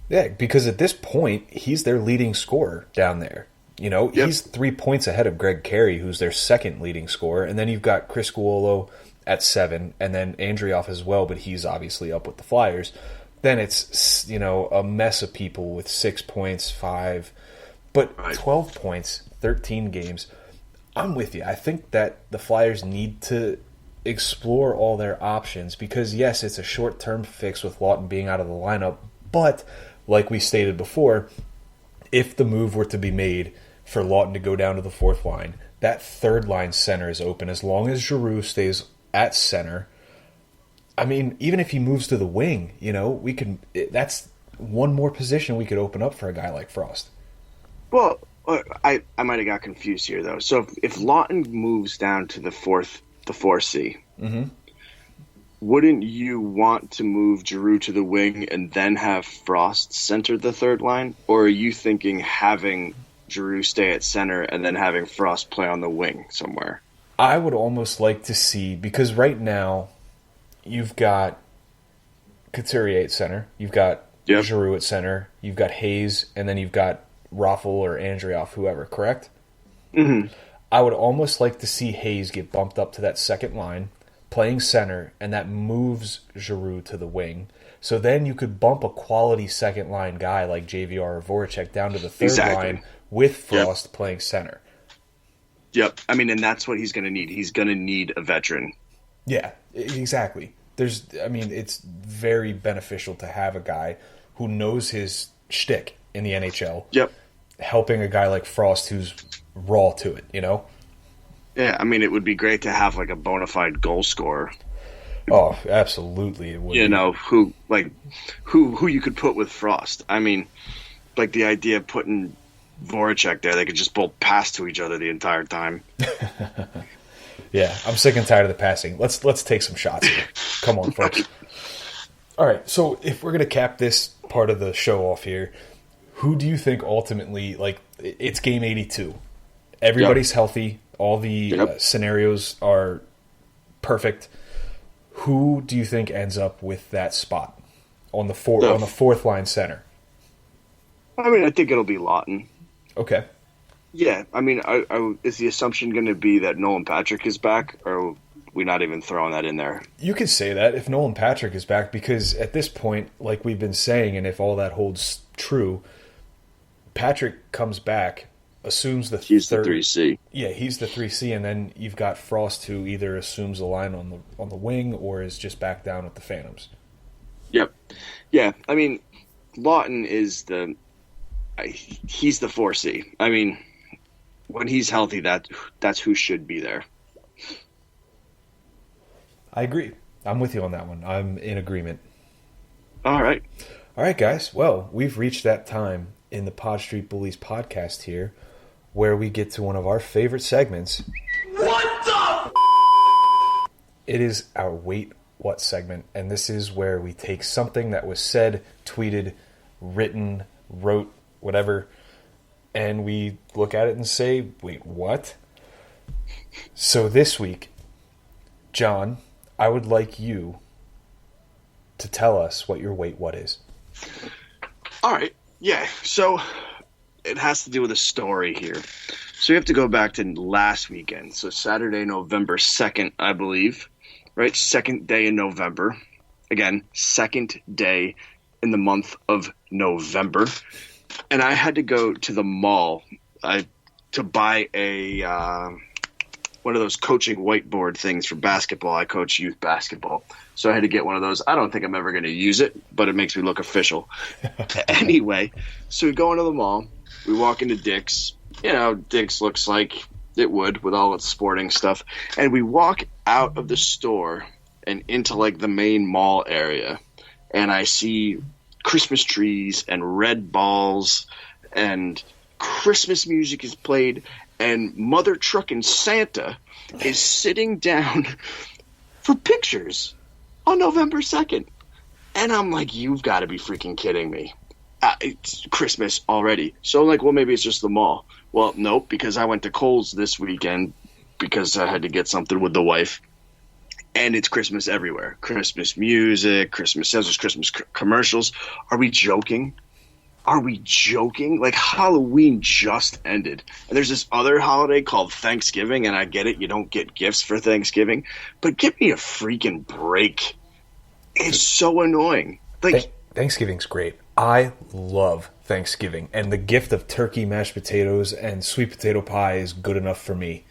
Yeah, because at this point, he's their leading scorer down there. You know, he's 3 points ahead of Greg Carey, who's their second leading scorer. And then you've got Chris Guolo at 7, and then Andrioff as well, but he's obviously up with the Flyers. Then it's, you know, a mess of people with 6 points, 5, but 12 points, 13 games. I'm with you. I think that the Flyers need to explore all their options because, yes, it's a short-term fix with Lawton being out of the lineup, but like we stated before, if the move were to be made for Lawton to go down to the fourth line, that third line center is open as long as Giroux stays at center. I mean, even if he moves to the wing, you know, that's one more position we could open up for a guy like Frost. Well, I might have got confused here, though. So if Lawton moves down to the 4C, wouldn't you want to move Giroux to the wing and then have Frost center the third line? Or are you thinking having Giroux stay at center and then having Frost play on the wing somewhere? I would almost like to see, because right now you've got Couturier at center, you've got Giroux at center, you've got Hayes, and then you've got Raffl or Andrioff, whoever, correct? Mm-hmm. I would almost like to see Hayes get bumped up to that second line, playing center, and that moves Giroux to the wing. So then you could bump a quality second line guy like JVR or Voracek down to the third line with Frost playing center. Yep. I mean, and that's what he's going to need. He's going to need a veteran. Yeah, exactly. It's very beneficial to have a guy who knows his shtick in the NHL. Yep. Helping a guy like Frost who's raw to it, you know? Yeah, I mean, it would be great to have like a bona fide goal scorer. Oh, absolutely. It would who you could put with Frost. I mean, like the idea of putting Voracek there, they could just both pass to each other the entire time. Yeah, I'm sick and tired of the passing. Let's take some shots here. Come on, folks. All right, so if we're going to cap this part of the show off here, who do you think ultimately, like, it's game 82. Everybody's healthy. All the scenarios are perfect. Who do you think ends up with that spot on the fourth line center? I mean, I think it'll be Lawton. Okay. Yeah, I mean, is the assumption going to be that Nolan Patrick is back, or are we not even throwing that in there? You could say that if Nolan Patrick is back, because at this point, like we've been saying, and if all that holds true, Patrick comes back, assumes the he's the 3C. Yeah, he's the 3C, and then you've got Frost, who either assumes the line on the wing or is just back down with the Phantoms. Yep. Yeah, I mean, Lawton is he's the 4C. I mean, when he's healthy, that's who should be there. I agree. I'm with you on that one. I'm in agreement. All right, guys. Well, we've reached that time in the Pod Street Bullies podcast here where we get to one of our favorite segments. What the? It is our Wait What segment, and this is where we take something that was said, tweeted, written, wrote, whatever, and we look at it and say, wait, what? So this week, John, I would like you to tell us what your Wait What is. All right. Yeah. So it has to do with a story here. So you have to go back to last weekend. So Saturday, November 2nd, I believe. Right? Second day in November. Again, second day in the month of November. And I had to go to the mall to buy one of those coaching whiteboard things for basketball. I coach youth basketball. So I had to get one of those. I don't think I'm ever going to use it, but it makes me look official. Anyway, so we go into the mall. We walk into Dick's. You know, Dick's looks like it would with all its sporting stuff. And we walk out of the store and into like the main mall area. And I see Christmas trees and red balls and Christmas music is played and Mother Truckin' Santa is sitting down for pictures on November 2nd. And I'm like, you've got to be freaking kidding me. It's Christmas already. So I'm like, well, maybe it's just the mall. Well, nope, because I went to Kohl's this weekend because I had to get something with the wife. And it's Christmas everywhere. Christmas music, Christmas sales, Christmas commercials. Are we joking? Are we joking? Like, Halloween just ended. And there's this other holiday called Thanksgiving, and I get it. You don't get gifts for Thanksgiving. But give me a freaking break. It's so annoying. Like, Thanksgiving's great. I love Thanksgiving. And the gift of turkey, mashed potatoes, and sweet potato pie is good enough for me.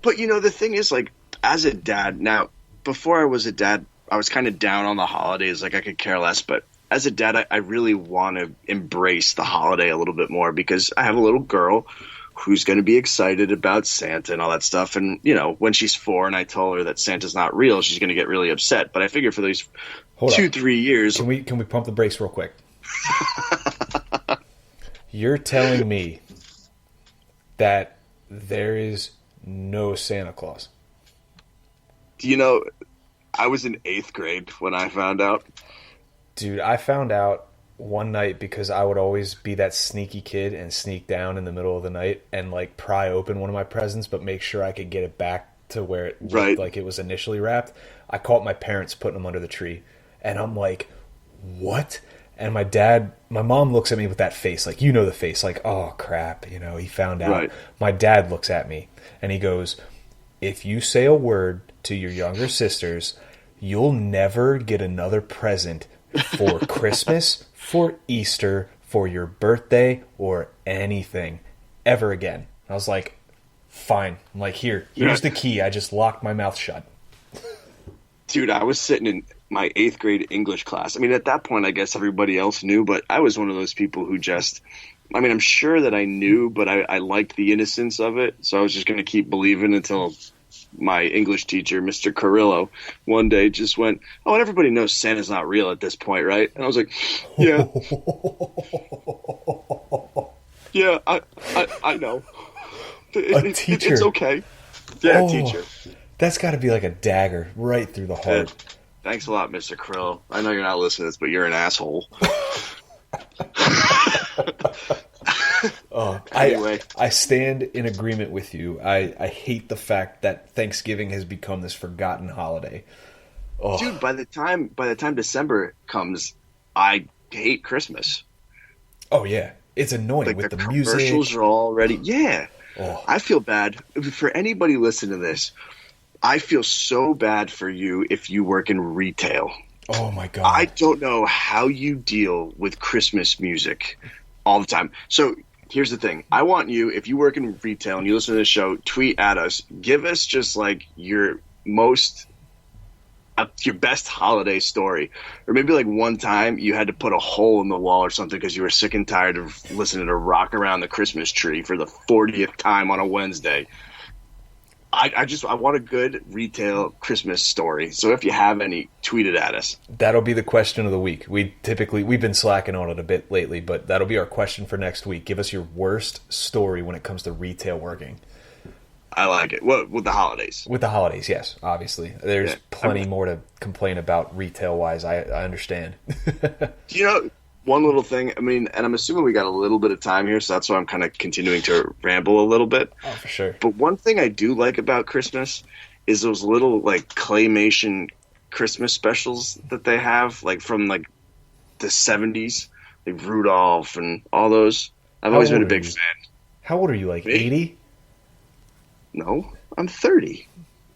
But, the thing is, like, as a dad, now, before I was a dad, I was kind of down on the holidays. Like, I could care less, but as a dad, I really want to embrace the holiday a little bit more because I have a little girl who's going to be excited about Santa and all that stuff. And, when she's 4 and I tell her that Santa's not real, she's going to get really upset. But I figure for these 2-3 years. Can we pump the brakes real quick? You're telling me that there is no Santa Claus? I was in 8th grade when I found out. Dude, I found out one night because I would always be that sneaky kid and sneak down in the middle of the night and like pry open one of my presents but make sure I could get it back to where it looked like it was initially wrapped. I caught my parents putting them under the tree and I'm like, what? And my mom looks at me with that face, like, the face, like, oh crap, he found out. Right. My dad looks at me and he goes, if you say a word to your younger sisters, you'll never get another present for Christmas, for Easter, for your birthday, or anything ever again. I was like, fine. I'm like, here's the key. I just locked my mouth shut. Dude, I was sitting in my 8th grade English class. I mean, at that point, I guess everybody else knew, but I was one of those people who I'm sure that I knew, but I liked the innocence of it. So I was just going to keep believing until my English teacher, Mr. Carrillo, one day just went, oh, and everybody knows Santa's not real at this point, right? And I was like, yeah. Yeah, I know. Teacher. It's okay. Yeah, teacher. That's got to be like a dagger right through the heart. Thanks a lot, Mr. Carrillo. I know you're not listening to this, but you're an asshole. Anyway. I stand in agreement with you. I hate the fact that Thanksgiving has become this forgotten holiday. Oh. Dude, by the time December comes, I hate Christmas. Oh yeah, it's annoying with the music. The commercials are already. Yeah, oh. I feel bad for anybody listening to this. I feel so bad for you if you work in retail. Oh my god! I don't know how you deal with Christmas music all the time. So here's the thing. I want you, if you work in retail and you listen to this show, tweet at us. Give us just like your best holiday story. Or maybe like one time you had to put a hole in the wall or something because you were sick and tired of listening to Rock Around the Christmas Tree for the 40th time on a Wednesday. I want a good retail Christmas story. So if you have any, tweet it at us. That'll be the question of the week. We've been slacking on it a bit lately, but that'll be our question for next week. Give us your worst story when it comes to retail working. I like it. Well, with the holidays. With the holidays, yes, obviously. There's plenty more to complain about retail-wise. I understand. One little thing, and I'm assuming we got a little bit of time here, so that's why I'm kind of continuing to ramble a little bit. Oh, for sure. But one thing I do like about Christmas is those little, like, claymation Christmas specials that they have, like, from, like, the 70s. Like Rudolph and all those. I've always been a big fan. How old are you, like 80? No, I'm 30.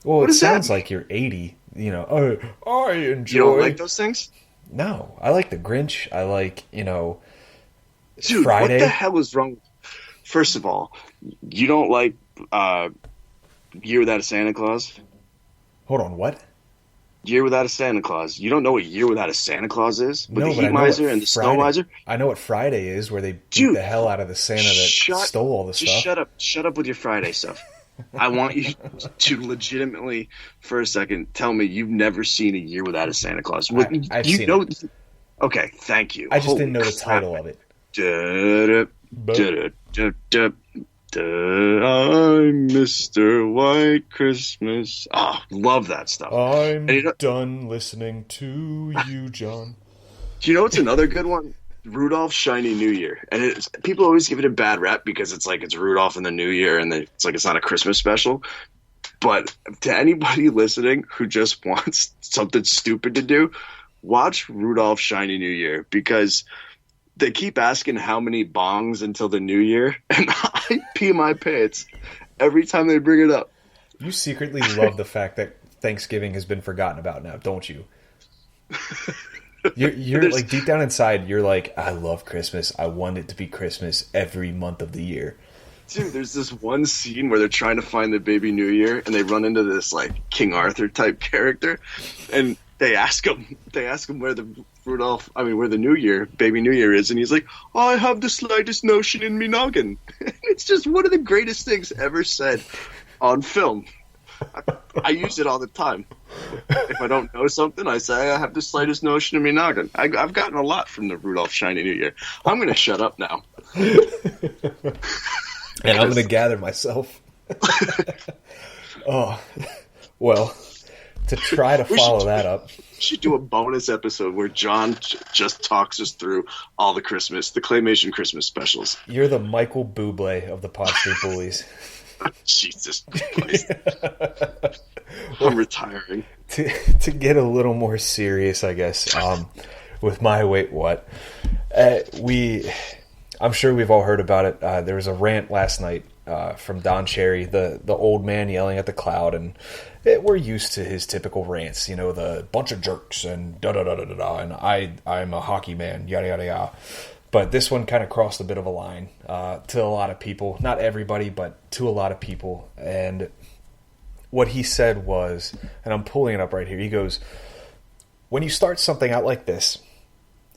Well, it sounds like you're 80. I enjoy... You don't like those things? No, I like the Grinch. I like, Dude, Friday. What the hell is wrong? First of all, you don't like Year Without a Santa Claus? Hold on, what? Year Without a Santa Claus. You don't know what Year Without a Santa Claus is? With the Heat Miser and the Snow Miser? I know what Friday is, where they beat the hell out of the Santa that stole all the stuff. Shut up with your Friday stuff. I want you to legitimately, for a second, tell me you've never seen A Year Without a Santa Claus. I've seen it. Okay, thank you. I just didn't know the title of it. I'm Mr. White Christmas. Love that stuff. I'm done listening to you, John. Do you know what's another good one? Rudolph's Shiny New Year, and people always give it a bad rap because it's like it's Rudolph in the New Year, and it's like it's not a Christmas special. But to anybody listening who just wants something stupid to do, watch Rudolph's Shiny New Year, because they keep asking how many bongs until the New Year, and I pee my pants every time they bring it up. You secretly love the fact that Thanksgiving has been forgotten about now, don't you? You're like, deep down inside, you're like, I love Christmas. I want it to be Christmas every month of the year. Dude, there's this one scene where they're trying to find the baby New Year, and they run into this like King Arthur type character, and they ask him where the baby New Year is, and he's like, I have the slightest notion in me noggin. It's just one of the greatest things ever said on film. I use it all the time. If I don't know something, I say I have the slightest notion in me noggin. I've gotten a lot from the Rudolph Shiny New Year. I'm going to shut up now. And I'm going to gather myself. Oh, well, to try to follow that up. We should do a bonus episode where John just talks us through all the Claymation Christmas specials. You're the Michael Bublé of the Pod Street Bullies. Jesus Christ. I'm retiring. To get a little more serious, I guess, with my Wait What, I'm sure we've all heard about it. There was a rant last night from Don Cherry, the old man yelling at the cloud, and we're used to his typical rants, the bunch of jerks and da-da-da-da-da-da, and I'm a hockey man, yada, yada, yada. But this one kind of crossed a bit of a line to a lot of people. Not everybody, but to a lot of people. And what he said was, and I'm pulling it up right here, he goes, when you start something out like this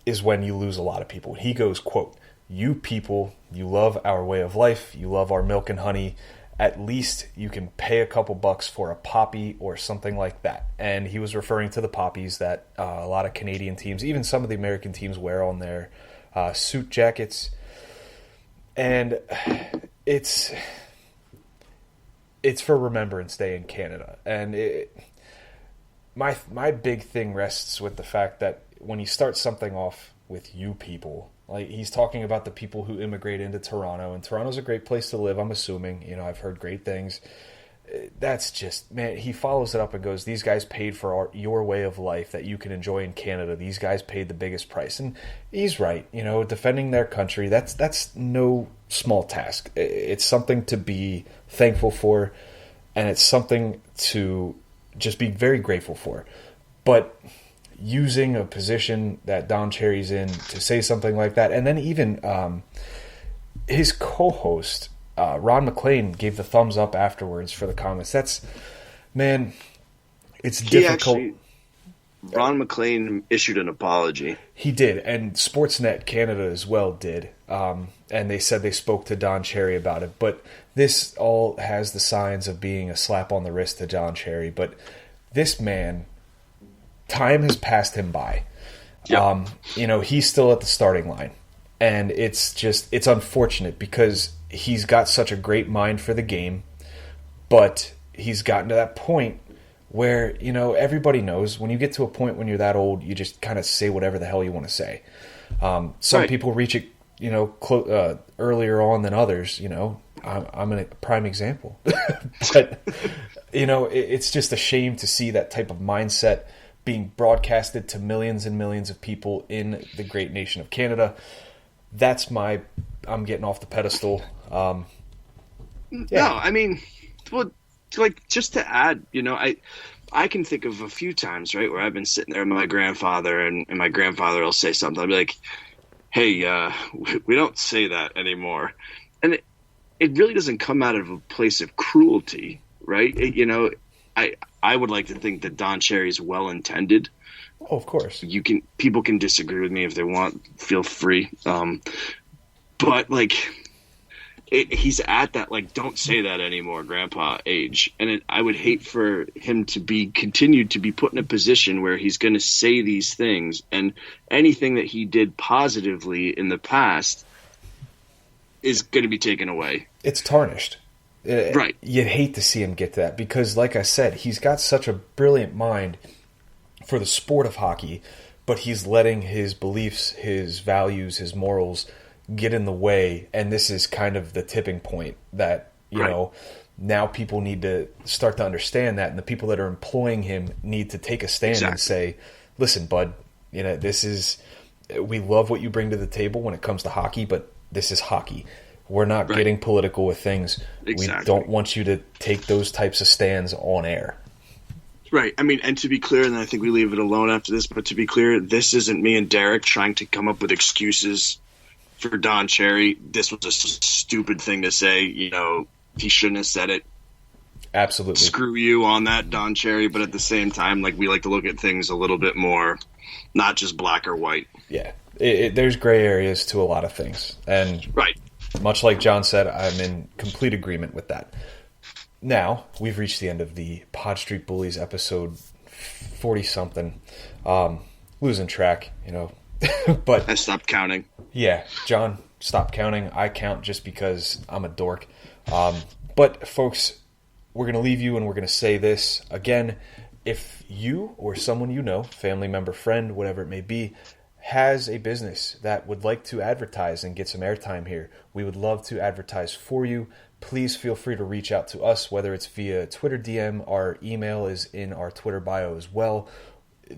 is when you lose a lot of people. He goes, quote, you people, you love our way of life, you love our milk and honey, at least you can pay a couple bucks for a poppy or something like that. And he was referring to the poppies that a lot of Canadian teams, even some of the American teams, wear on their suit jackets. And it's for Remembrance Day in Canada. And my big thing rests with the fact that when you start something off with you people, like he's talking about the people who immigrate into Toronto, and Toronto's a great place to live, I'm assuming. I've heard great things. That's just, man, he follows it up and goes, these guys paid for your way of life that you can enjoy in Canada. These guys paid the biggest price. And he's right. Defending their country, that's no small task. It's something to be thankful for, and it's something to just be very grateful for. But using a position that Don Cherry's in to say something like that, and then even his co-host, Ron McLean, gave the thumbs up afterwards for the comments. That's, man, it's difficult. Ron McLean issued an apology. He did, and Sportsnet Canada as well did. And they said they spoke to Don Cherry about it. But this all has the signs of being a slap on the wrist to Don Cherry. But this man, time has passed him by. Yep. He's still at the starting line. And it's unfortunate because he's got such a great mind for the game, but he's gotten to that point where, everybody knows when you get to a point when you're that old, you just kind of say whatever the hell you want to say. Some right. people reach it, earlier on than others. I'm a prime example. But, it's just a shame to see that type of mindset being broadcasted to millions and millions of people in the great nation of Canada. I'm getting off the pedestal. Yeah. No, I mean, well, like, just to add, I can think of a few times, right, where I've been sitting there with my grandfather, and my grandfather will say something. I'll be like, hey, we don't say that anymore. And it really doesn't come out of a place of cruelty, right? I would like to think that Don Cherry's well-intended. Oh, of course. People can disagree with me if they want. Feel free. But he's at that don't say that anymore, Grandpa age, and I would hate for him to be continued to be put in a position where he's going to say these things, and anything that he did positively in the past is going to be taken away. It's tarnished. Right. You'd hate to see him get to that because, like I said, he's got such a brilliant mind for the sport of hockey, but he's letting his beliefs, his values, his morals get in the way, and this is kind of the tipping point that, you know, now people need to start to understand that, and the people that are employing him need to take a stand and say, listen, bud, you know, we love what you bring to the table when it comes to hockey, but this is hockey. We're not getting political with things. We don't want you to take those types of stands on air. Right. I mean, and to be clear, and I think we leave it alone after this, but to be clear, this isn't me and Derek trying to come up with excuses for Don Cherry. This was a stupid thing to say. You know, he shouldn't have said it. Absolutely. Screw you on that, Don Cherry. But at the same time, like, we like to look at things a little bit more, not just black or white. Yeah. There's gray areas to a lot of things. And much like John said, I'm in complete agreement with that. Now, we've reached the end of the Pod Street Bullies episode 40-something. Losing track, you know. But I stopped counting. Yeah, John, stop counting. I count just because I'm a dork. But, folks, we're going to leave you and we're going to say this. Again, if you or someone you know, family member, friend, whatever it may be, has a business that would like to advertise and get some airtime here, we would love to advertise for you. Please feel free to reach out to us, whether it's via Twitter DM. Our email is in our Twitter bio as well.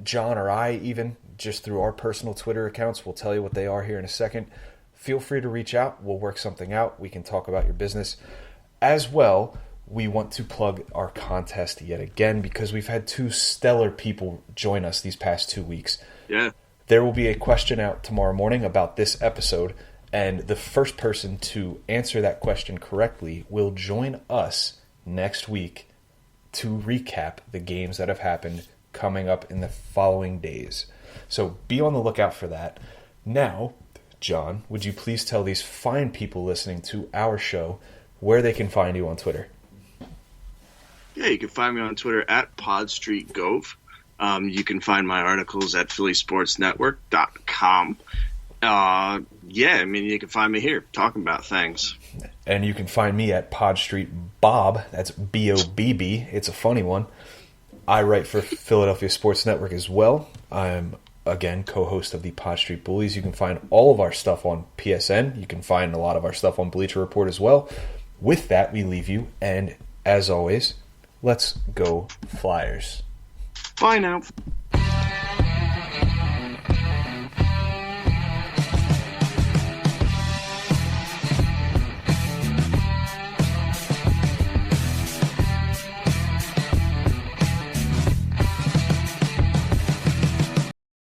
John or I, even, just through our personal Twitter accounts, we'll tell you what they are here in a second. Feel free to reach out. We'll work something out. We can talk about your business. As well, we want to plug our contest yet again because we've had 2 stellar people join us these past 2 weeks. Yeah. There will be a question out tomorrow morning about this episode, and the first person to answer that question correctly will join us next week to recap the games that have happened coming up in the following days. So be on the lookout for that. Now, John, would you please tell these fine people listening to our show where they can find you on Twitter? Yeah, you can find me on Twitter at PodStreetGove. You can find my articles at PhillySportsNetwork.com. Yeah, I mean, you can find me here talking about things. And you can find me at PodStreetBob. That's B-O-B-B. It's a funny one. I write for Philadelphia Sports Network as well. I'm, again, co-host of the Pod Street Bullies. You can find all of our stuff on PSN. You can find a lot of our stuff on Bleacher Report as well. With that, we leave you. And as always, let's go Flyers. Bye now.